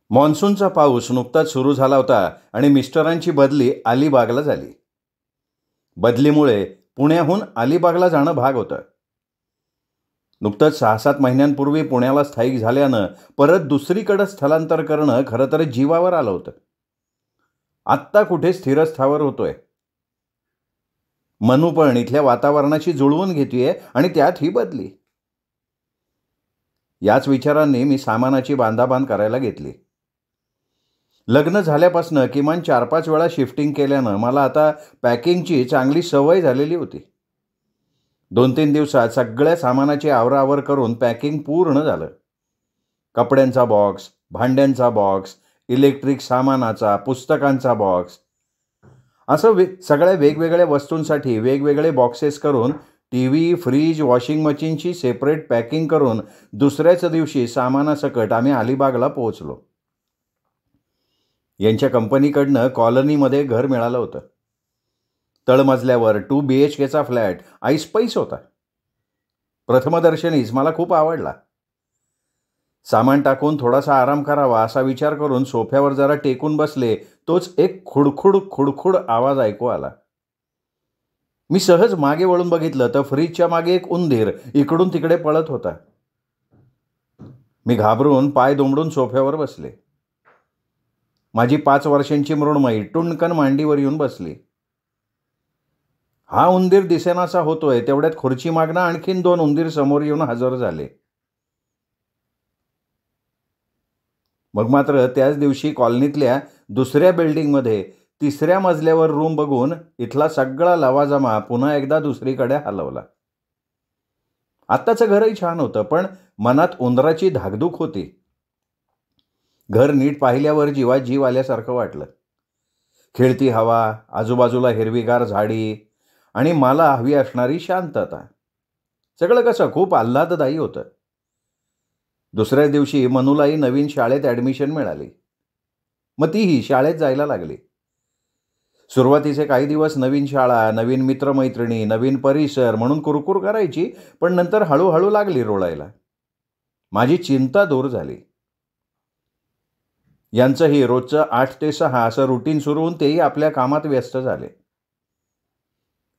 मान्सूनचा पाऊस नुकताच सुरू झाला होता आणि मिस्टरांची बदली अलिबागला झाली. बदलीमुळे पुण्याहून अलिबागला जाणं भाग होतं. नुकतंच 6-7 महिन्यांपूर्वी पुण्याला स्थायिक झाल्यानं परत दुसरीकडे स्थलांतर करणं खरं तर जीवावर आलं होतं. आत्ता कुठे स्थिरस्थावर होतोय. मनू पण इथल्या वातावरणाशी जुळवून घेतोय आणि त्यात ही बदली. याच विचारांनी मी सामानाची बांधाबांध करायला घेतली. लग्न झाल्यापासनं किमान 4-5 वेळा शिफ्टिंग केल्यानं मला आता पॅकिंगची चांगली सवय झालेली होती. 2-3 दिवसात सगळ्या सामानाची आवराआवर करून पॅकिंग पूर्ण झालं. कपड्यांचा बॉक्स, भांड्यांचा बॉक्स, इलेक्ट्रिक सामानाचा, पुस्तकांचा बॉक्स, असं सगळ्या वेगवेगळ्या वस्तूंसाठी वेगवेगळे बॉक्सेस करून टीव्ही, फ्रीज, वॉशिंग मशीनची सेपरेट पॅकिंग करून दुसऱ्याच दिवशी सामानासकट आम्ही अलिबागला पोहोचलो. यांच्या कंपनीकडनं कॉलनीमध्ये घर मिळालं होतं. तळमजल्यावर 2 BHKचा फ्लॅट ऐसपैस होता. प्रथमदर्शनीच मला खूप आवडला. सामान टाकून थोडासा आराम करावा असा विचार करून सोफ्यावर जरा टेकून बसले, तोच एक खुडखुड आवाज ऐकू आला. मी सहज मागे वळून बघितलं तर फ्रीजच्या मागे एक उंदीर इकडून तिकडे पळत होता. मी घाबरून पाय दुमडून सोफ्यावर बसले. माझी 5 वर्षांची मृण्मयी टुणकन मांडीवर येऊन बसली. हा उंदीर दिसेनासा होतोय तेवढ्यात खुर्ची मागणं आणखीन 2 उंदीर समोर येऊन हजर झाले. मग मात्र त्याच दिवशी कॉलनीतल्या दुसऱ्या बिल्डिंगमध्ये 3ऱ्या मजल्यावर रूम बघून इथला सगळा लवाजमा पुन्हा एकदा दुसरीकडे हलवला. आत्ताचं घरही छान होतं, पण मनात उंदराची धाकधूक होती. घर नीट पाहिल्यावर जीवात जीव आल्यासारखं वाटलं. खेळती हवा, आजूबाजूला हिरवीगार झाडी आणि मला हवी असणारी शांतता. सगळं कसं खूप आल्हाददायी होतं. दुसऱ्या दिवशी मनूलाही नवीन शाळेत ॲडमिशन मिळाली. मग तीही शाळेत जायला लागली. सुरुवातीचे काही दिवस नवीन शाळा, नवीन मित्रमैत्रिणी, नवीन परिसर म्हणून कुरकुर करायची, पण नंतर हळूहळू लागली रोळायला. माझी चिंता दूर झाली. यांचंही रोजचं 8 ते 6 असं रुटीन सुरू होऊन तेही आपल्या कामात व्यस्त झाले.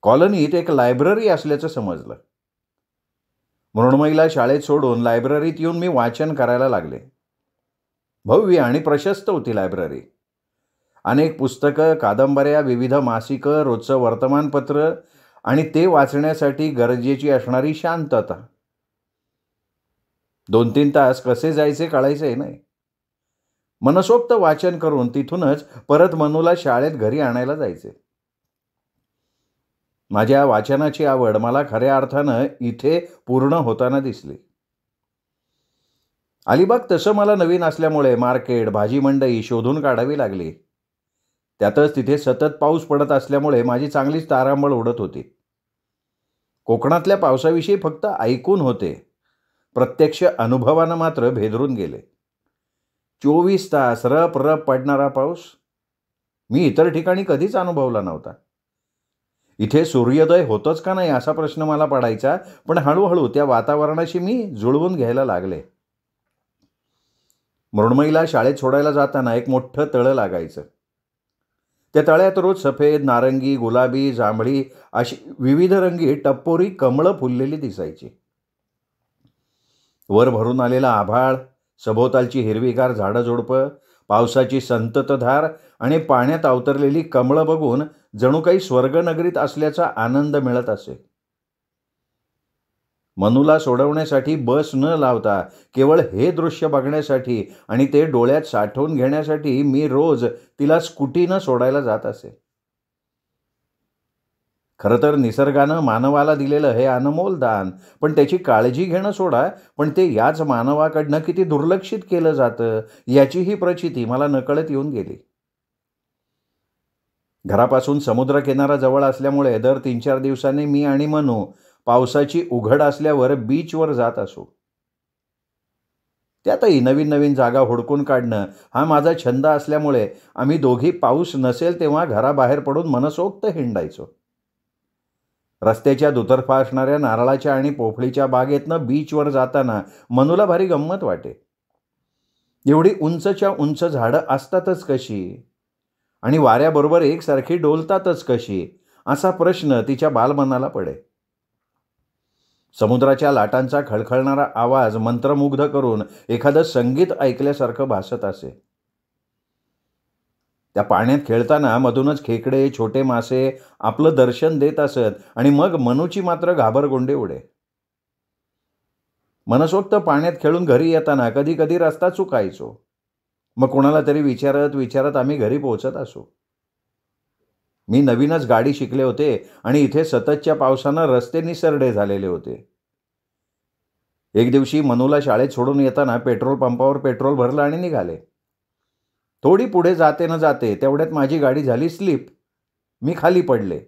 कॉलनीत एक लायब्ररी असल्याचं समजलं. मृण्मयीला शाळेत सोडून लायब्ररीत येऊन मी वाचन करायला लागले. भव्य आणि प्रशस्त होती लायब्ररी. अनेक पुस्तकं, कादंबऱ्या, विविध मासिकं, रोजचं वर्तमानपत्र आणि ते वाचण्यासाठी गरजेची असणारी शांतता. 2-3 तास कसे जायचे कळायचे नाही. मनसोक्त वाचन करून तिथूनच परत मनूला शाळेत घरी आणायला जायचे. माझ्या वाचनाची आवड मला खऱ्या अर्थानं इथे पूर्ण होताना दिसली. अलिबाग तसं मला नवीन असल्यामुळे मार्केट, भाजी मंडई शोधून काढावी लागली. त्यातच तिथे सतत पाऊस पडत असल्यामुळे माझी चांगलीच तारांबळ उडत होती. कोकणातल्या पावसाविषयी फक्त ऐकून होते, प्रत्यक्ष अनुभवानं मात्र भेदरून गेले. 24 तास रप रप पडणारा पाऊस मी इतर ठिकाणी कधीच अनुभवला नव्हता. इथे सूर्योदय होतोच का नाही असा प्रश्न मला पडायचा, पण हळूहळू त्या वातावरणाशी मी जुळवून घ्यायला लागले. मृण्मयीला शाळेत सोडायला जाताना एक मोठं तळं लागायचं. त्या तळ्यात रोज सफेद, नारंगी, गुलाबी, जांभळी अशी विविध रंगी टप्पोरी कमळं फुललेली दिसायची. वर भरून आलेला आभाळ, सभोवतालची हिरवीगार झाडं-झुडपं, पावसाची संततधार आणि पाण्यात अवतरलेली कमळं बघून जणू काही स्वर्गनगरीत असल्याचा आनंद मिळत असे. मनूला सोडवण्यासाठी बस न लावता केवळ हे दृश्य बघण्यासाठी आणि ते डोळ्यात साठवून घेण्यासाठी मी रोज तिला स्कूटीनं सोडायला जात असे. खरं तर निसर्गानं मानवाला दिलेलं हे अनमोल दान, पण त्याची काळजी घेणं सोडा, पण ते याच मानवाकडनं किती दुर्लक्षित केलं जातं याचीही प्रचिती मला नकळत येऊन गेली. घरापासून समुद्रकिनारा जवळ असल्यामुळे दर 3-4 दिवसांनी मी आणि मनू पावसाची उघड असल्यावर बीचवर जात असू. त्यातही नवीन नवीन जागा हुडकून काढणं हा माझा छंद असल्यामुळे आम्ही दोघी पाऊस नसेल तेव्हा घराबाहेर पडून मनसोक्त हिंडायचो. रस्त्याच्या दुतर्फा असणाऱ्या नारळाच्या आणि पोफळीच्या बागेतनं बीचवर जाताना मनूला भारी गंमत वाटे. एवढी उंचच्या उंच झाडं असतातच कशी आणि वाऱ्याबरोबर एकसारखी डोलतातच कशी, असा प्रश्न तिच्या बालमनाला पडे. समुद्राच्या लाटांचा खळखळणारा आवाज मंत्रमुग्ध करून एखादं संगीत ऐकल्यासारखं भासत असे. त्या पाण्यात खेळताना मधूनच खेकडे, छोटे मासे आपलं दर्शन देत असत आणि मग मनूची मात्र घाबरगोंडे उडे. मनसोक्त पाण्यात खेळून घरी येताना कधी कधी रस्ता चुकायचो. मग कोणाला तरी विचारत विचारत आम्ही घरी पोहोचत असो. मी नवीनच गाडी शिकले होते आणि इथे सततच्या पावसानं रस्ते निसरडे झालेले होते. एक दिवशी मनूला शाळेत सोडून येताना पेट्रोल पंपावर पेट्रोल भरलं आणि निघाले. थोडी पुढे जाते न जाते तेवढ्यात माझी गाडी झाली स्लिप. मी खाली पडले.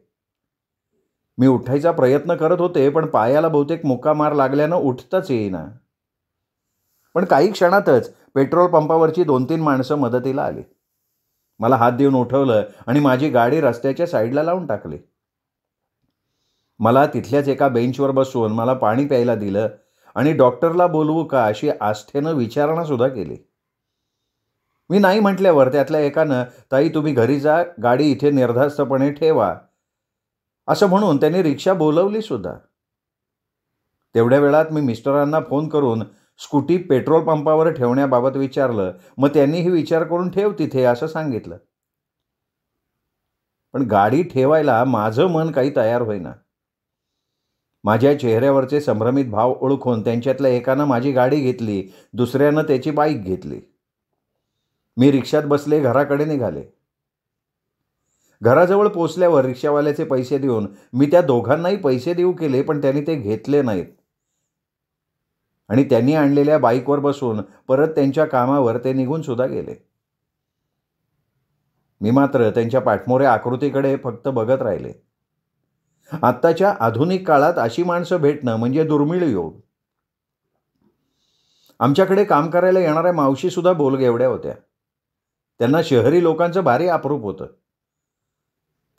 मी उठायचा प्रयत्न करत होते, पण पायाला बहुतेक मुक्का मार लागल्यानं उठताच येईना. पण काही क्षणातच पेट्रोल पंपावरची 2-3 माणसं मदतीला आली. मला हात देऊन उठवलं आणि माझी गाडी रस्त्याच्या साईडला लावून टाकली. मला तिथल्याच एका बेंचवर बसवून मला पाणी प्यायला दिलं आणि डॉक्टरला बोलवू का अशी आस्थेनं विचारणा सुद्धा केली. मी नाही म्हटल्यावर त्यातल्या एकानं, ताई तुम्ही घरी जा, गाडी इथे निर्धास्तपणे ठेवा, असं म्हणून त्यांनी रिक्षा बोलवली सुद्धा. तेवढ्या वेळात मी मिस्टरांना फोन करून स्कूटी पेट्रोल पंपावर ठेवण्याबाबत विचारलं. मग त्यांनीही विचार करून ठेव तिथे असं सांगितलं. पण गाडी ठेवायला माझं मन काही तयार होईना. माझ्या चेहऱ्यावरचे संभ्रमित भाव ओळखून त्यांच्यातल्या एकानं माझी गाडी घेतली, दुसऱ्यानं त्याची बाईक घेतली. मी रिक्षात बसले, घराकडे निघाले. घराजवळ पोचल्यावर रिक्षावाल्याचे पैसे देऊन मी त्या दोघांनाही पैसे देऊ केले, पण त्यांनी ते घेतले नाहीत आणि त्यांनी आणलेल्या बाईकवर बसून परत त्यांच्या कामावर ते निघून सुद्धा गेले. मी मात्र त्यांच्या पाठमोऱ्या आकृतीकडे फक्त बघत राहिले. आत्ताच्या आधुनिक काळात अशी माणसं भेटणं म्हणजे दुर्मिळ योग. आमच्याकडे काम करायला येणाऱ्या मावशी सुद्धा बोलगे एवढ्या होत्या. त्यांना शहरी लोकांचं भारी अप्रूप होतं.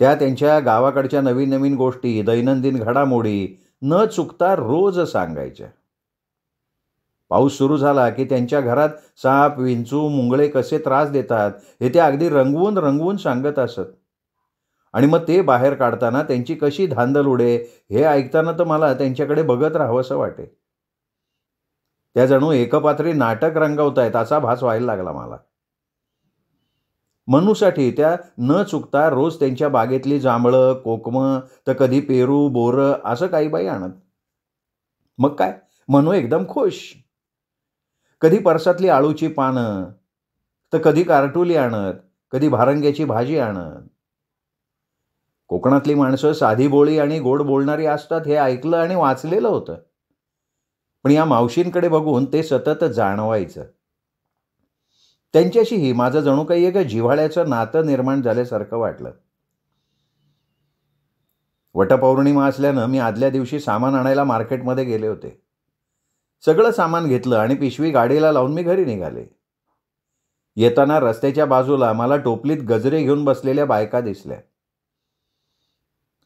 त्या त्यांच्या गावाकडच्या नवीन नवीन गोष्टी, दैनंदिन घडामोडी न चुकता रोज सांगायच्या. पाऊस सुरू झाला की त्यांच्या घरात साप, विंचू, मुंगळे कसे त्रास देतात हे त्या अगदी रंगवून रंगवून सांगत असत. आणि मग ते बाहेर काढताना त्यांची कशी धांदल उडे हे ऐकताना तर मला त्यांच्याकडे बघत राहावंसं वाटे. त्या जणू एकपात्री नाटक रंगवतायत असा भास व्हायला लागला मला. मनूसाठी त्या न चुकता रोज त्यांच्या बागेतली जांभळं, कोकमं, तर कधी पेरू, बोरं असं काही बाई आणत. मग काय, मनू एकदम खुश. कधी परसातली आळूची पानं, तर कधी कारटुली आणत, कधी भारंग्याची भाजी आणत. कोकणातली माणसं साधी बोळी आणि गोड बोलणारी असतात हे ऐकलं आणि वाचलेलं होतं. पण या मावशींकडे बघून ते सतत जाणवायचं. त्यांच्याशीही माझं जणू काही एक जिव्हाळ्याचं नातं निर्माण झाल्यासारखं वाटलं. वटपौर्णिमा असल्यानं मी आदल्या दिवशी सामान आणायला मार्केटमध्ये गेले होते. सगळं सामान घेतलं आणि पिशवी गाडीला लावून मी घरी निघाले. येताना रस्त्याच्या बाजूला मला टोपलीत गजरे घेऊन बसलेल्या बायका दिसल्या.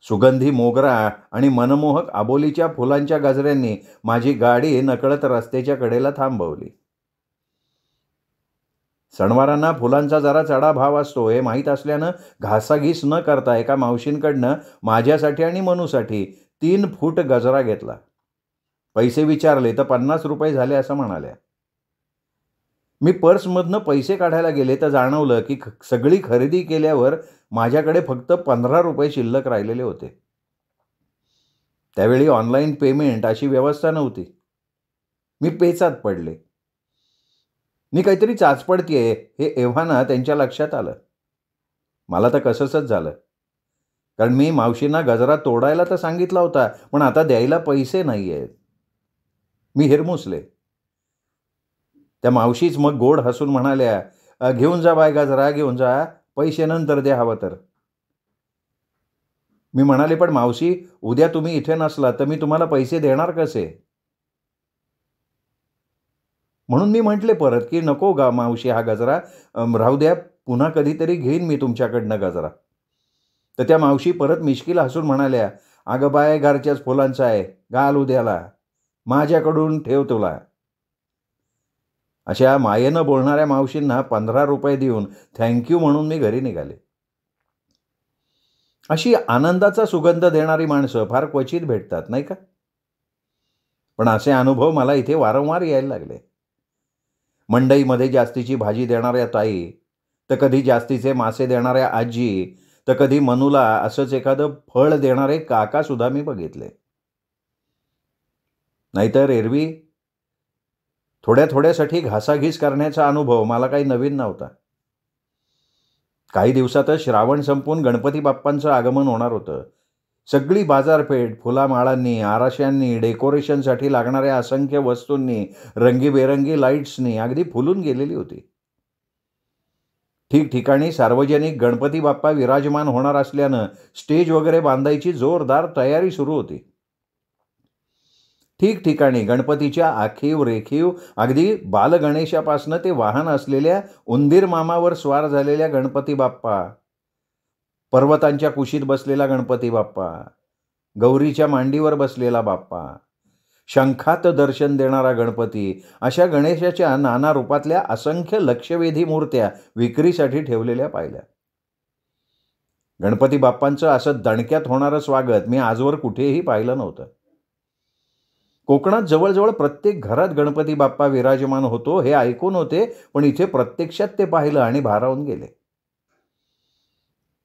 सुगंधी मोगरा आणि मनमोहक आबोलीच्या फुलांच्या गजऱ्यांनी माझी गाडी नकळत रस्त्याच्या कडेला थांबवली. सणवारांना फुलांचा जरा चढा भाव असतो हे माहीत असल्यानं घासाघीस न करता एका मावशींकडनं माझ्यासाठी आणि मनूसाठी 3 फूट गजरा घेतला. पैसे विचारले तर 50 रुपये झाले असं म्हणाल्या. मी पर्समधनं पैसे काढायला गेले तर जाणवलं की सगळी खरेदी केल्यावर माझ्याकडे फक्त 15 रुपये शिल्लक राहिलेले होते. त्यावेळी ऑनलाईन पेमेंट अशी व्यवस्था नव्हती. मी पेचात पडले. मी काहीतरी चाचपडतीये हे एव्हाना त्यांच्या लक्षात आलं. मला तर कसंच झालं, कारण मी मावशींना गजरा तोडायला तर सांगितला होता, पण आता द्यायला पैसे नाही आहेत. मी हिरमुसले. त्या मावशीच मग गोड हसून म्हणाल्या, घेऊन जा बाय गजरा, घेऊन जा, पैसे नंतर द्या हवं तर. मी म्हणाले, पण मावशी उद्या तुम्ही इथे नसला तर मी तुम्हाला पैसे देणार कसे? म्हणून मी म्हटले परत की नको गा मावशी हा गजरा, राहू द्या, पुन्हा कधीतरी घेईन मी तुमच्याकडनं गजरा. तर त्या मावशी परत मिश्किल हसून म्हणाल्या, अगं बाय घरच्याच फुलांचा आहे, घाल उद्याला, माझ्याकडून ठेव तुला. अशा मायेनं बोलणाऱ्या मावशींना 15 रुपये देऊन थँक्यू म्हणून मी घरी निघाले. अशी आनंदाचा सुगंध देणारी माणसं फार क्वचित भेटतात, नाही का? पण असे अनुभव मला इथे वारंवार यायला लागले. मंडईमध्ये जास्तीची भाजी देणाऱ्या ताई, तर कधी जास्तीचे मासे देणाऱ्या आजी, तर कधी मनूला असंच एखादं फळ देणारे काकासुद्धा मी बघितले. नाहीतर एरवी थोड्या थोड्यासाठी घासाघीस करण्याचा अनुभव मला काही नवीन नव्हता. काही दिवसातच श्रावण संपून गणपती बाप्पांचं आगमन होणार होतं. सगळी बाजारपेठ फुलामाळांनी, आराश्यांनी, डेकोरेशनसाठी लागणाऱ्या असंख्य वस्तूंनी, रंगीबेरंगी लाईट्सनी अगदी फुलून गेलेली होती. ठिकठिकाणी सार्वजनिक गणपती बाप्पा विराजमान होणार असल्यानं स्टेज वगैरे बांधायची जोरदार तयारी सुरू होती. ठिकठिकाणी गणपतीच्या आखीव रेखीव अगदी बालगणेशापासनं ते वाहन असलेल्या उंदीर मामावर स्वार झालेल्या गणपती बाप्पा, पर्वतांच्या कुशीत बसलेला गणपती बाप्पा, गौरीच्या मांडीवर बसलेला बाप्पा, शंखात दर्शन देणारा गणपती, अशा गणेशाच्या नाना रूपातल्या असंख्य लक्षवेधी मूर्त्या विक्रीसाठी ठेवलेल्या पाहिल्या. गणपती बाप्पांचं असं दणक्यात होणारं स्वागत मी आजवर कुठेही पाहिलं नव्हतं. कोकणात जवळजवळ प्रत्येक घरात गणपती बाप्पा विराजमान होतो हे ऐकून होते, पण इथे प्रत्यक्षात ते पाहिलं आणि भारावून गेले.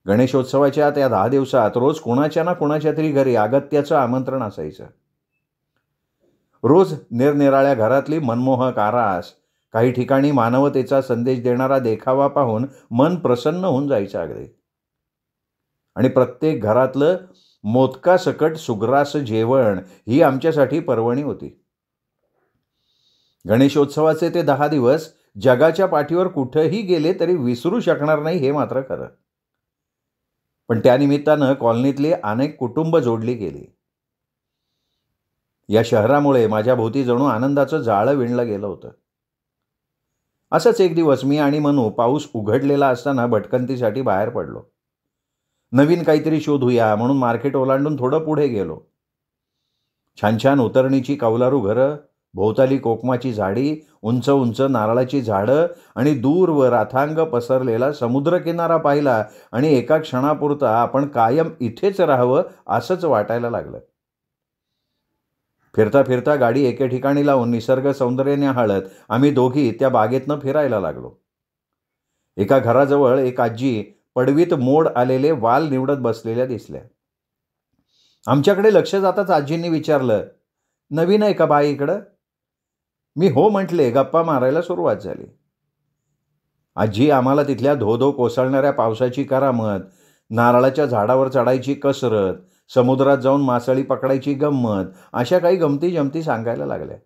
गणेशोत्सवाच्या त्या 10 दिवसात रोज कुणाच्या ना कुणाच्या तरी घरी अगत्याचं आमंत्रण असायचं. रोज निरनिराळ्या घरातली मनमोहक आरास, काही ठिकाणी मानवतेचा संदेश देणारा देखावा पाहून मन प्रसन्न होऊन जायचं अगदी. आणि प्रत्येक घरातलं मोदकासकट सुग्रास जेवण ही आमच्यासाठी पर्वणी होती. गणेशोत्सवाचे ते 10 दिवस जगाच्या पाठीवर कुठंही गेले तरी विसरू शकणार नाही हे मात्र खरं. पण त्यानिमित्तानं कॉलनीतली अनेक कुटुंब जोडली गेली. या शहरामुळे माझ्या भोवती जणू आनंदाचं जाळं विणलं गेलं होतं. असंच एक दिवस मी आणि मनू पाऊस उघडलेला असताना भटकंतीसाठी बाहेर पडलो. नवीन काहीतरी शोधूया म्हणून मार्केट ओलांडून थोडं पुढे गेलो. छान छान उतरणीची कौलारू घरं, भोवताली कोकमाची झाडी, उंच उंच नारळाची झाडं आणि दूरवर अथांग पसरलेला समुद्रकिनारा पाहिला आणि एका क्षणापुरता आपण कायम इथेच राहावं असंच वाटायला लागलं. फिरता फिरता गाडी एके ठिकाणी लावून निसर्ग सौंदर्याने हाळत आम्ही दोघी त्या बागेतनं फिरायला लागलो. एका घराजवळ एक आजी पडवीत मोड आलेले वाल निवडत बसलेल्या दिसल्या. आमच्याकडे लक्ष जाताच आजींनी विचारलं, नवीन आहे का बाई इकडं? मी हो म्हटले. गप्पा मारायला सुरुवात झाली. आजी आम्हाला तिथल्या धो कोसळणाऱ्या पावसाची करामत, नारळाच्या झाडावर चढायची कसरत, समुद्रात जाऊन मासळी पकडायची गंमत, अशा काही गमती जमती सांगायला लागल्या.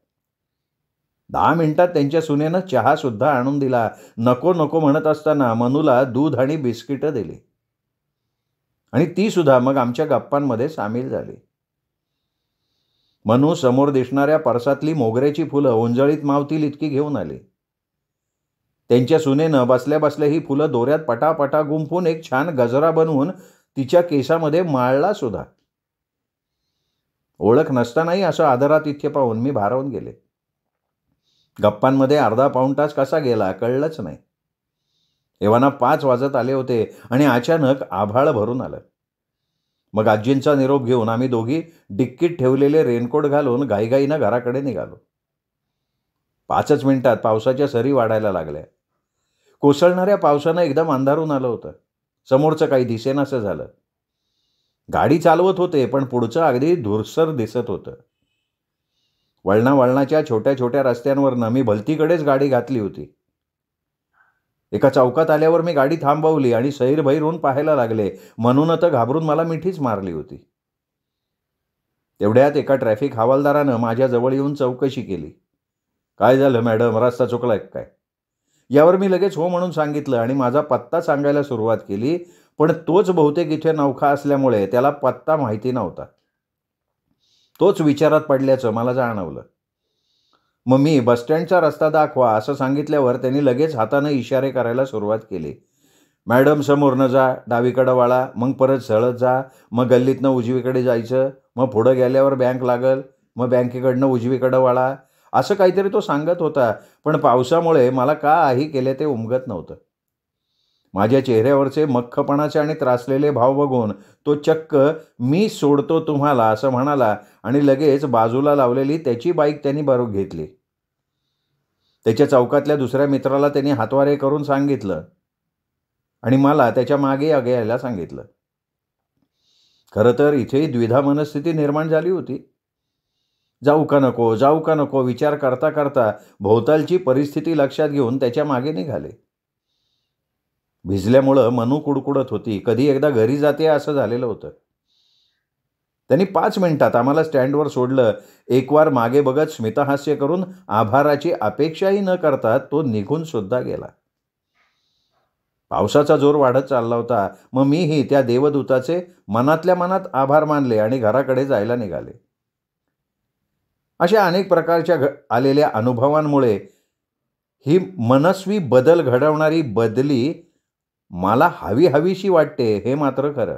10 मिनिटात त्यांच्या सुनेनं चहासुद्धा आणून दिला. नको नको म्हणत असताना मनूला दूध आणि बिस्किटं दिली आणि ती सुद्धा मग आमच्या गप्पांमध्ये सामील झाली. मनू समोर दिसणाऱ्या परसातली मोगऱ्याची फुलं ओंजळीत मावतील इतकी घेऊन आली. त्यांच्या सुनेनं बसल्या बसल्या ही फुलं दोऱ्यात पटापटा गुंफून एक छान गजरा बनवून तिच्या केसामध्ये माळला सुद्धा. ओळख नसतानाही असं आदरातिथ्य पाहून मी भारावून गेले. गप्पांमध्ये अर्धा पाऊण तास कसा गेला कळलंच नाही. एव्हाना 5 वाजत आले होते आणि अचानक आभाळ भरून आलं. मग आजींचा निरोप घेऊन आम्ही दोघी डिक्कीत ठेवलेले रेनकोट घालून घाईघाईनं घराकडे निघालो. 5च मिनिटात पावसाच्या सरी वाढायला लागल्या. कोसळणाऱ्या पावसानं एकदम अंधारून आलं होतं. समोरचं काही दिसेनासं झालं. गाडी चालवत होते पण पुढचं अगदी धुरसर दिसत होतं. वळणावळणाच्या छोट्या छोट्या रस्त्यांवरनं मी भलतीकडेच गाडी घातली होती. एका चौकात आल्यावर मी गाडी थांबवली आणि सैरभैर होऊन पाहायला लागले. म्हणून तर घाबरून मला मिठीच मारली होती. तेवढ्यात एका ट्रॅफिक हवालदारानं माझ्या जवळ येऊन चौकशी केली. काय झालं मॅडम, रस्ता चुकलाय काय? यावर मी लगेच हो म्हणून सांगितलं आणि माझा पत्ता सांगायला सुरुवात केली. पण तोच बहुतेक इथे नवखा असल्यामुळे त्याला पत्ता माहिती नव्हता. तोच विचारात पडल्याचं मला जाणवलं. मग मी बसस्टँडचा रस्ता दाखवा असं सांगितल्यावर त्यांनी लगेच हातानं इशारे करायला सुरुवात केली. मॅडम समोरनं जा, डावीकडं वळा, मग परत सरळ जा, मग गल्लीतनं उजवीकडे जायचं, मग पुढं गेल्यावर बँक लागल, मग बँकेकडनं उजवीकडं वळा, असं काहीतरी तो सांगत होता, पण पावसामुळे मला काही केले ते उमगत नव्हतं. माझ्या चेहऱ्यावरचे मख्खपणाचे आणि त्रासलेले भाव बघून तो चक्क "मी सोडतो तुम्हाला" असं म्हणाला आणि लगेच बाजूला लावलेली त्याची बाईक त्यांनी घेतली. त्याच्या चौकातल्या दुसऱ्या मित्राला त्यांनी हातवारे करून सांगितलं आणि मला त्याच्या मागे यायला सांगितलं. खरं तर इथेही द्विधा मनस्थिती निर्माण झाली होती. जाऊ का नको, जाऊ का नको विचार करता करता भोवतालची परिस्थिती लक्षात घेऊन त्याच्या मागे निघाले. भिजल्यामुळं मनू कुडकुडत होती. कधी एकदा घरी जाते असं झालेलं होतं. त्यांनी 5 मिनिटात आम्हाला स्टँडवर सोडलं. एकवार मागे बघत स्मितहास्य करून आभाराची अपेक्षाही न करता तो निघून सुद्धा गेला. पावसाचा जोर वाढत चालला होता. मग मीही त्या देवदूताचे मनातल्या मनात आभार मानले आणि घराकडे जायला निघाले. अशा अनेक प्रकारच्या आलेल्या अनुभवांमुळे ही मनस्वी बदल घडवणारी बदली मला हवीशी वाटते, हे मात्र खरं.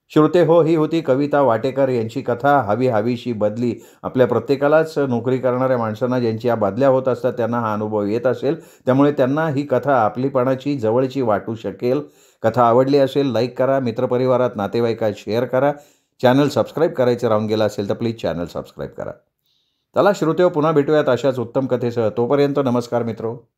श्रोते हो, ही होती कविता वाटेकर यांची कथा हवीशी बदली. आपल्या प्रत्येकालाच नोकरी करणाऱ्या माणसांना ज्यांची या बदल्या होत असतात त्यांना हा अनुभव येत असेल. त्यामुळे त्यांना ही कथा आपलीपणाची, जवळची वाटू शकेल. कथा आवडली असेल लाईक करा, मित्रपरिवारात, नातेवाईकात शेअर करा. चॅनल सबस्क्राईब करायचं राहून गेलं असेल तर प्लीज चॅनल सबस्क्राईब करा. चला श्रोतेहो, पुन्हा भेटूयात अशाच उत्तम कथेसह. तोपर्यंत नमस्कार मित्रो.